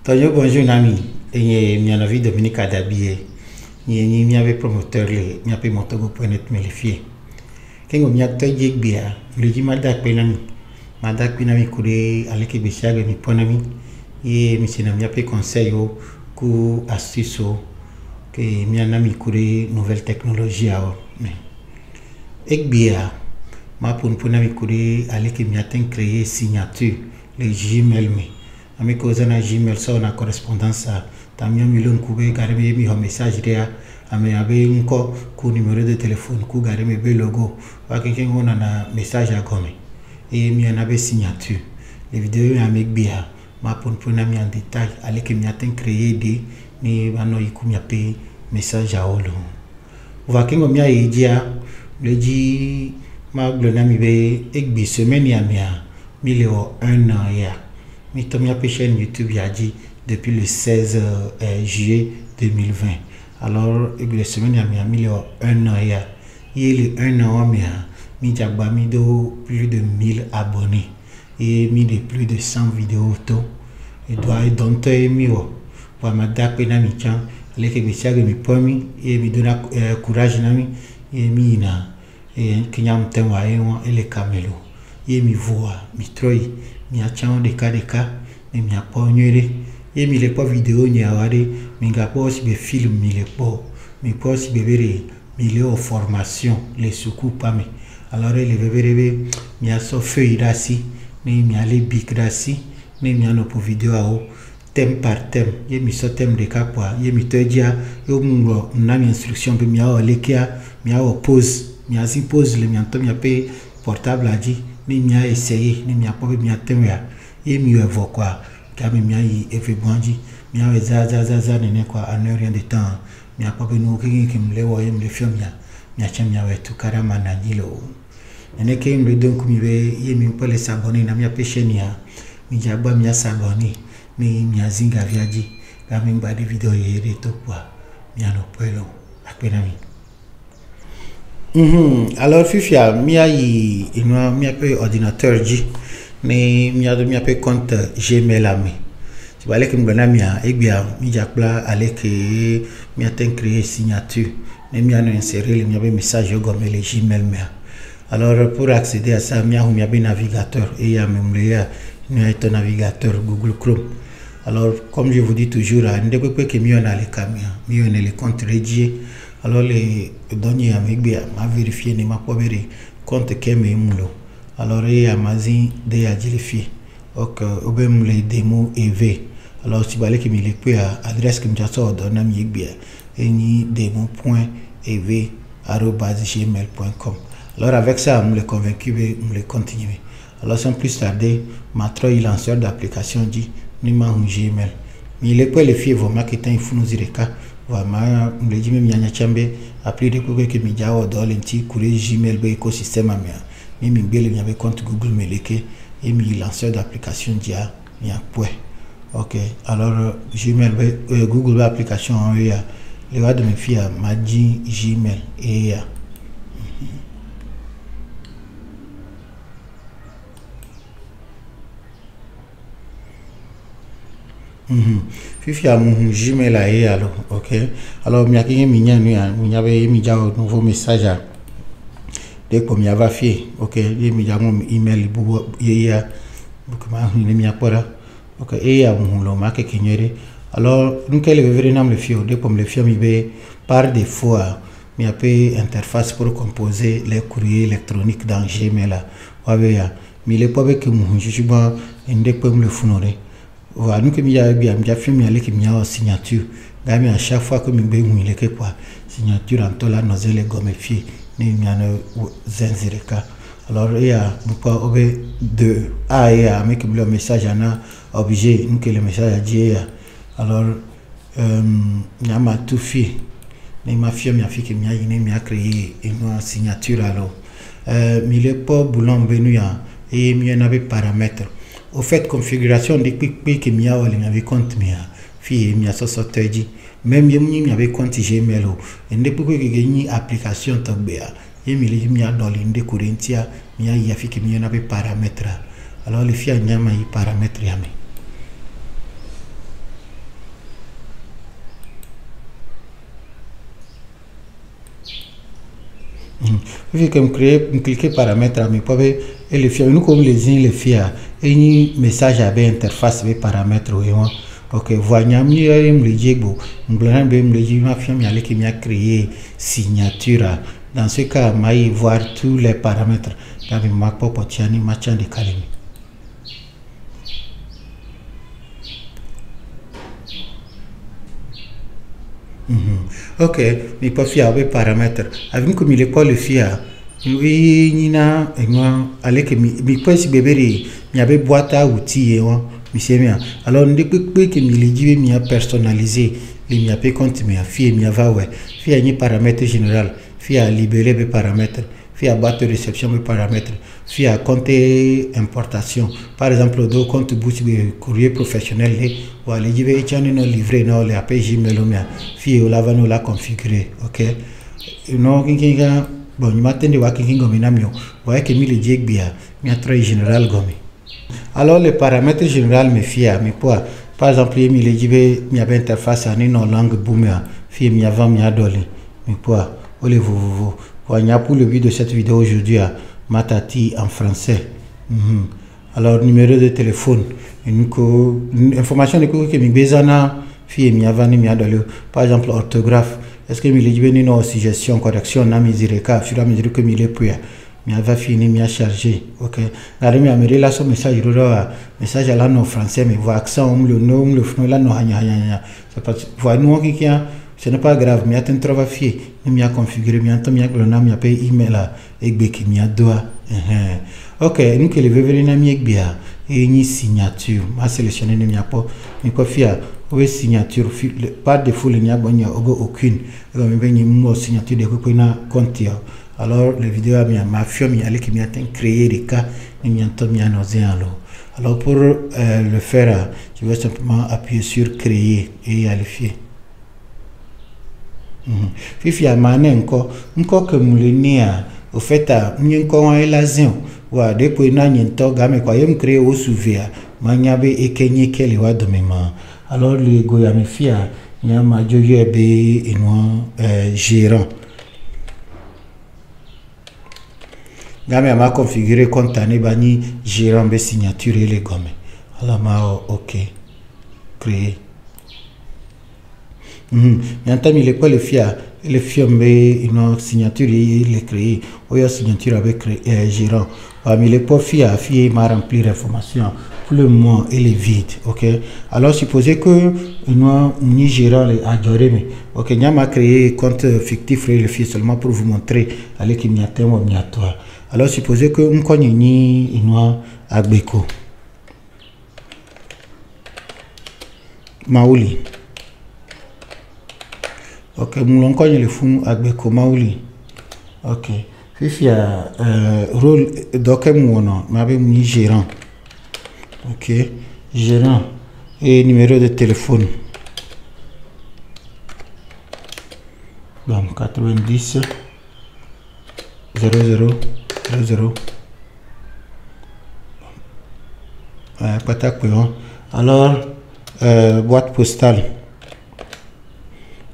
Tonyo bonjour nami. Et mi en avis Dominique Adabie. Ni mi avait promoteur le mi appelé montogo.net me le fie. Kengo mi acteur jek bia. Le di madak penami. Madak penami kure aleke besiaga mi ponami. Et mi sena mi appelé conseil ku astuce que mi anami kure nouvelle technologie a. Ek bia ma ponami kure aleke mi aten créer signature le Gmail me. Ami cause na Gmail so na correspondance tamia milon kube gareme mi ho message dia ame abe nko ku numéro de téléphone ku gareme be logo wa kenken ona na message a gome et mi na be signature les vidéos avec bia ma na mi en détail ale que mi aten créer des ni bano yiku mi ape message a olo wa kengo mi a edia le di ma glona mi be ekbi semaine ya mi le 1 an ya. Mi tomia pe chaîne YouTube yadi depuis le 16 juillet 2020. Alors, la semaine ya mi le 1 an ya. Il est 1 an mi jagba mi do plus de 1000 abonnés et mi de plus de 100 vidéos auto. Et doit donc mi o. Wa ma da pe na mi chan le ke bisiaga mi pomi et mi dona courage na mi et mi na et kinyam tenwa e le camelo. Et mi voix mi troi mi a chao de cas mais mi a pas ignoré et mi les pas vidéo ni awade mi ga pas aussi be film mi les pas aussi be vere mi les formation les soukou pas mais alors les vere mi a so feuille dasi ni mi a les big dasi ni mi a no pour vidéo a thème par thème et mi so thème de cas quoi et mi te dia yo mo na mi instruction be mi a lekia mi a pause mi a si pause le mi a to mi a pe portable a dit ni mi a essayé ni mi a pas mi a temya et mi evo quoi quand mi a effet bonji mi a za ne quoi en rien de temps mi a pas no ki me le wo me le film ya mi a cham ya wetu karama na dilo ene ke me donc mi be ye mi pas les s'abonner na mi a pêcher ni a mi jaba mi a s'abonner mi a zinga viaji quand mi ba des vidéos yere to quoi mi a no pelo apena mi. Alors fifia mi a mi a pe ordinateur ji mais mi a pe compte Gmail a mi tu va aller que me mi a e bia mi jakpla aller que mi a ten créer signature mais mi a no insérer mi a be message go me le Gmail me. Alors pour accéder à ça mi a be navigateur et ya même mi a un navigateur Google Chrome. Alors comme je vous dis toujours ndeko pe que mi on a le camia mi on le compte rédié. Alors les données avec bien m'a vérifié ne m'a pas vérifié compte que me mulo alors il y a mazin de ya vérifié ok obem les démos EV alors si balé que me le peut adresse que me j'attends donner mi bien et ni demo.ev@gmail.com. alors avec ça me le convaincu me le continuer alors sans plus tarder ma trois lanceur d'application dit ni ma Gmail mais le peut le fier vos marketing il faut nous dire cas vraiment le dit même yanya chambe appelé de que mi jawo do lenti kure Gmail be écosystème amia mi bele mi avec compte Google meleke et mi lanceur d'application dia mi apwe. OK alors Gmail Google be application en ya le va de me fier ma Gmail et ya Fifia mon Gmail a alors OK alors mi a qui mi nya mi avait mi jawo nouveau message dès que mi a fait OK mi jawo mon email bu ya comment mi a pora OK et ya mon lo ma que kinyere alors nous quel veut nam le fio dès comme le fio mi be par défaut mi a pe interface pour composer les courriers électroniques dans Gmail là ouais ya mi le pas que mon jujuba inde peut me le funore. Voilà, nous que mi a bien fait mi aller que mi a signature gami à chaque fois que mi be mu le que quoi signature en to la nozel gomme fi ni mi a no zenzireka alors il y a pas obé de a avec le message ana obligé nous que le message a dit alors mi a ma tout fi ni ma fille mi a fait que mi a créé une signature alors mi le pas boulon venu et mi en avait paramètres. Au fait configuration de quick que mi a wala mi avait compte mi a fi mi a sosoteji même yemi mi avait compte Gmail et depuis que gagner application tobea et mi a dans l'inde courentia mi a ya fi que mi en avait paramètres alors les filles nyama y paramètres yami vu que me cliquer paramètres à mes poids et les fiers nous comme les fiers et ni message à interface avec paramètres ou ok voyons mieux me dire bon me dire ma fille m'y qui m'a créé signature dans ce cas m'y voir tous les paramètres dans ma propre tiani machin de calimi. Ok, mais pas fier avec paramètres. Avec comme il est pas le fier. Oui, nina, et moi, allez que mi pas si bébé, il y avait boîte à outils et moi, monsieur bien. Alors, on dit que mi dit mi a personnalisé, mi a pas compte mi a fier mi a va ouais. Fier ni paramètres général, fier à libérer les paramètres. Fier à boîte de réception des paramètres, fier à compte importation. Par exemple, le compte boutique de courrier professionnel, ou aller dire que nous livrer non les appels Gmail ou bien fier au lava nous la configurer, ok. Non, bon, il m'attend de voir qui gomme namio, voyez que mi le dieg bien, mi a très général gomme. Alors les paramètres général me fier, mais quoi? Par exemple, mi le dit mi a interface à une langue boomer, fier mi avant mi a dolé, mais quoi? Olé vous. Pour le but de cette vidéo aujourd'hui à Matati en français. Alors numéro de téléphone, une information de que mi bezana fille mi avani mi adole. Par exemple orthographe. Est-ce que mi libéni no suggestion correction na mi zireka fur et à mesure que mi le puis mi ava fini mi a chargé. OK. Là mi a mis là son message message là en français mais voix accent le nom le fnou là no hanya. C'est pas voix nous qui ce n'est pas grave, mais attends trop fier, mais a configuré, mais attends, mais le nom, mais paye email là, et qui m'y a doigt. Ok, nous que les venir na mi bien, et ni signature, ma sélectionné ne m'y a pas, mais quoi fier, oui signature, pas de foule n'y a bonne aucune, mais ben ni mo signature de quoi na compte. Alors les vidéos ma fille m'y allait qui m'y attend créer des cas, mais m'y attend m'y a nausé alors pour le faire, je vais simplement appuyer sur créer et aller fier. Fifi a mané encore que moulenia au fait à m'encore un lazin ou à depuis n'a rien toga mais quoi me créer au souvia manyabe et kenye kele wa de mema alors le goya me fia nya ma joye be et moi gérant game ma configurer compte ani bani gérant be signature et les gomme alors ma OK créer Yantam il est pas le fier, le fiambe une signature il est créé, ou une signature avec gérant. Mais il est pas fier, fier m'a rempli l'information, pour le moment il est vide, ok. Alors supposez que nous gérant les adoré, ok, nous m'a créé compte fictif le fier seulement pour vous montrer, allez qu'il n'y a thème ou n'y a toi. Alors supposez que nous connaissons une agbeko, maouli. Ok, moulon kogne le fou avec Komaouli. Ok. Fifi a rôle d'okem m'avait mis gérant. Ok. Gérant et numéro de téléphone. Bon, 90 00 00. Patak alors boîte postale.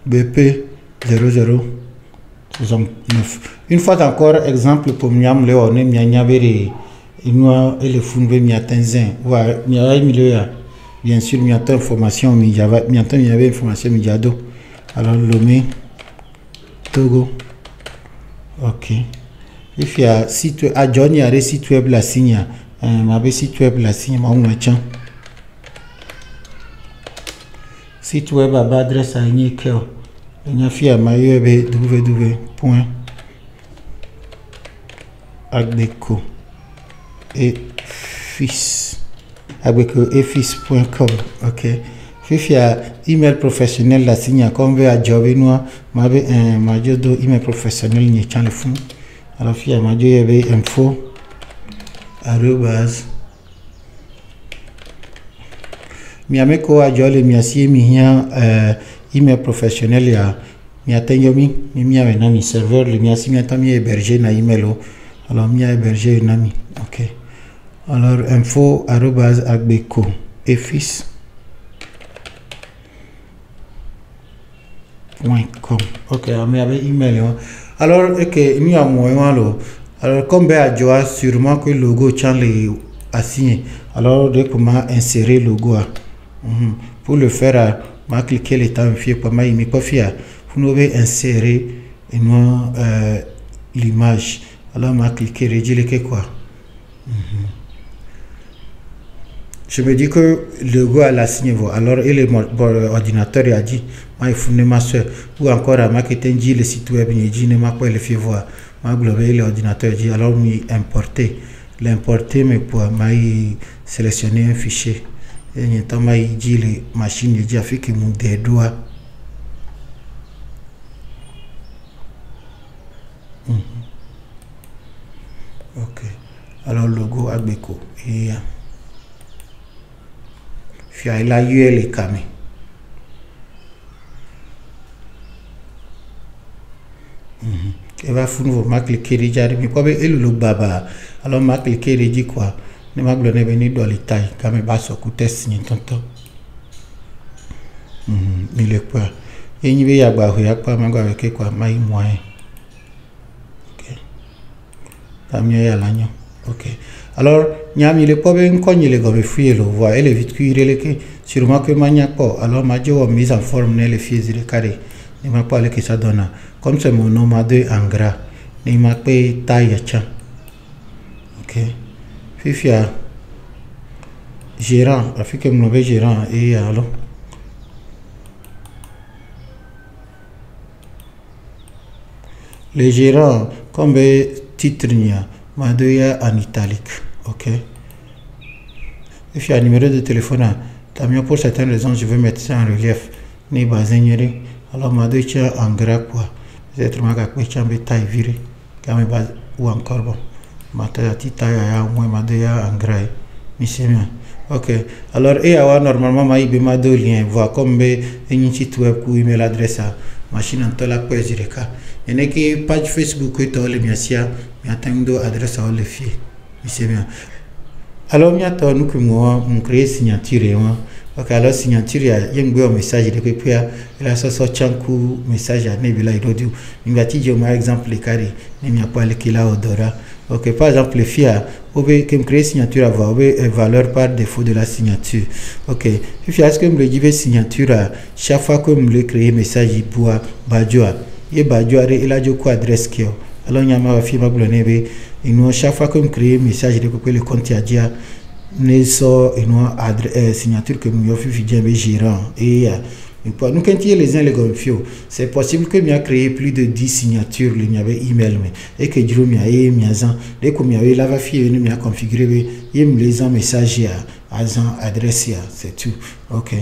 BP 0069. Une fois encore, exemple pour miam le on est mianya bere inwa ele funbe miatenzen wa miaya milieu bien sûr miata information mi java miata mi avait information mi jado alors Lomé Togo. OK. Il y a site à Johnny a site web la signe ma site web la signe ma on tient site web à adresse à Nikel. Il y a fait à www.agdeco et fils agdeco.com. OK. Fifi a email professionnel la signe comme veut à job nous ma jodo email professionnel ni chan le fond. Alors fi a ma jodo info miame ko a jole mi asi mi hia email professionnel ya mi atenyomi mi ave na mi serveur le mi asi mi atami héberger na email alors mi a héberger na mi. OK. Alors info @agbeco et fils.com. OK, mi ave email Alors, que nous avons alors, comme ben a sûrement que le logo les assigné. Alors, de comment insérer le logo. Pour le faire, je cliquer les temps pour moi, il pas faire. Vous devez insérer l'image. Alors, je cliquer rédiger quoi. Je me dis que le logo a la signé. Alors, il est ordinateur il a dit, moi, il faut ma soeur. Ou encore, à marketing, le site web, il dit, ne m'a pas le fait voir. Moi, l'ordinateur dit, alors, il importer. L'importer, mais pour sélectionner un fichier. Et il dit, les machines, il dit, fait que mon des doigts. Ok. Alors, logo Agbeco. Et il a eu les caméras. Et va foutre ma cliquer déjà mais quoi et le baba alors ma cliquer dit quoi ne m'a glonné venir dans les tailles quand même bas sur côté signé tonton il est quoi et il y a pas ma avec quoi ma moyen ok ta mieux ya l'agneau ok alors nyam il est pas bien quand il est comme fouiller le voix et le vite cuire les que sûrement que mania pas alors ma jo mise en forme les filles de carré ne m'a pas le que ça donne comme c'est mon nom à deux en gras ne m'a pas taille tiens ok fifia gérant afrique mauvais gérant et alors les gérants comme titre nia m'a deux en italique ok fifia numéro de téléphone t'as mieux pour certaines raisons je vais mettre ça en relief ne basignerie alors m'a deux tiens en gras quoi peut-être ma gars tiens taille virée quand même ou encore bon matérialité taille à moins ma deux en gras monsieur bien ok alors et avoir normalement ma ibe ma deux liens voir comme un site web ou email adresse à machine en la page direct et n'est que page Facebook et tout le miasia mais attends adresse à le fier monsieur bien alors mi attend nous que moi on crée signature et moi ok alors signature il y a un message de puis il a ça chanku message à nebila idodu ngati je par exemple les carré ne mi a pas le kila odora ok par exemple les fia obe que me créer signature avoir obe valeur par défaut de la signature ok if est-ce que me le dire signature à chaque fois que me le créer message pour badjoa et badjoa il a jo quoi adresse qui alors nyama va fi ma glonebe ino chaque fois que me créer message de que le compte a dia ne so ino signature que me yofi fi bien gérant et nous quand il y a les uns les gonfio c'est possible que m'y créé plus de 10 signatures le m'y avait email mais et que Jiro m'y a m'y dès que m'y avait la va fi m'y a configuré et me les en message à adresse c'est tout ok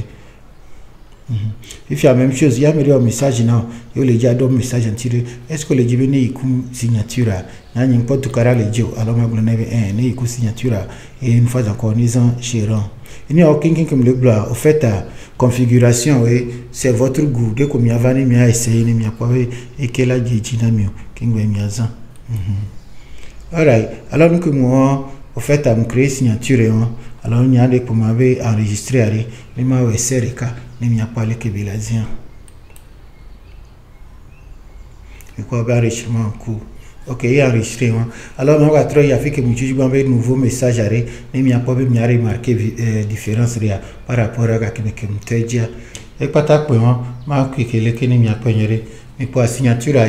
il fait la même chose il y a un message non il y a déjà d'autres messages en tiré est-ce que les jibene ikum signature n'a n'importe quoi les dio alors ma blonde ne ikum signature et une fois encore nous en gérant il n'y a aucun qui me le bloque au fait configuration oui c'est votre goût dès que m'y a venu m'y a essayé m'y a pas et qu'elle a dit dynamique qui m'y a ça alright alors nous que moi au fait à me créer signature alors il y a des pour m'avoir enregistré mais ma SRK ne m'y a pas le kébélazien et quoi enregistrement en cours ok il y a enregistrement alors on va trouver il y a fait que mon juge m'a envoyé nouveau message ne m'y a pas m'y a remarqué différence par rapport à ce que me dit et pas ta point m'a cliqué le que ne m'y a pas mais pour la signature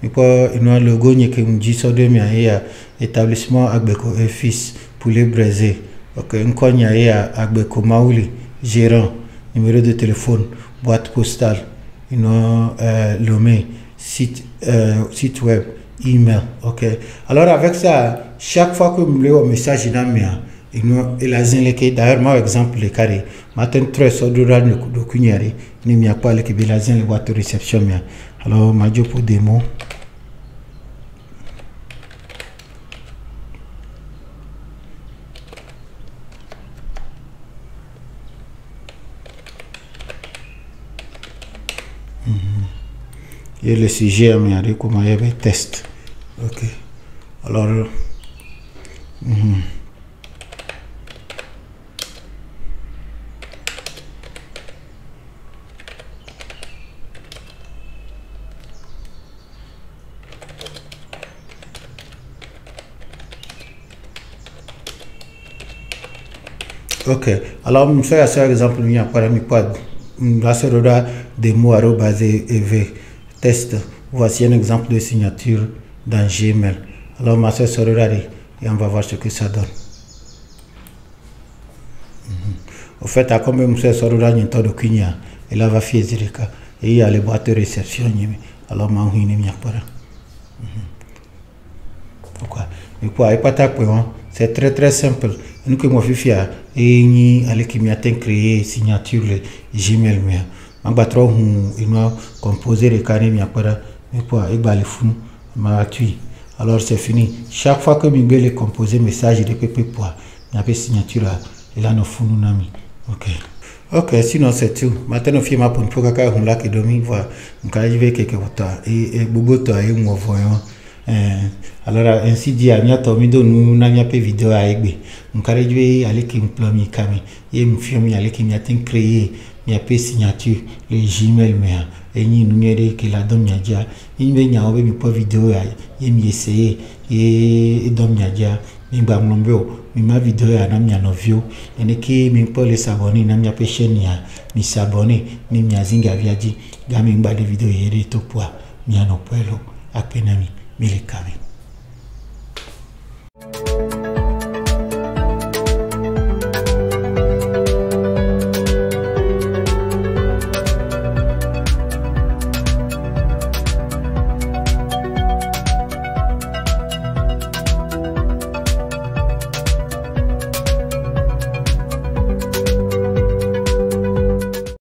mais pour une logo que me dit sur de m'y a établissement Agbeco et fils pour les Brésil ok un cogne à Agbeco Maouli gérant numéro de téléphone boîte postale Lomé site web email ok alors avec ça chaque fois que me le message dans mia il a zin que d'ailleurs moi exemple les carré matin très sodora de kunyari ni mi a pas le que il a zin les boîtes de réception mia alors ma jo pour démo et le sujet mais avec comment il y avait test ok alors Ok. Alors, je fais un exemple, il y a par exemple, la serveur des mots @ev test. Voici un exemple de signature dans Gmail. Alors, ma soeur serveur et on va voir ce que ça donne. Au fait, à combien de soeur serveur n'y a de Kenya et là va faire Zirika et il y a les boîtes de réception. Alors, ma ouïe n'y a pas. Pourquoi? Mais pour pas c'est très très simple. Nous que moi fifia et ni allez qui m'y a créé signature le Gmail mais en bas trop il m'a composé les carnets m'y a pas mais pour et bah les fous m'a tué. Alors c'est fini. Chaque fois que m'y les composer message de pp pour m'y a signature là et là nos fous nous nami. Ok. Ok, sinon c'est tout. Maintenant, je vais pour que on l'a que domi voit. Quand je vais quelque part et bobo toi et moi voyons. Alors ainsi dit, à miato mido nous n'avons pas vidéo à aider. On carré je vais aller qui me plomie cami. Et me firme aller qui m'y a créé, m'y a pas signature les Gmail mais et ni numéro qui la donne déjà. Il me n'y a pas vidéo à et m'y essayer et donne déjà. Mimba mlombo mima video ya namnya novyo eneki mimpo les s'abonner namnya pe chaîne ya mi s'abonner mi zinga viaji gami mba de video yere to poa mi anopelo apenami mi le kame.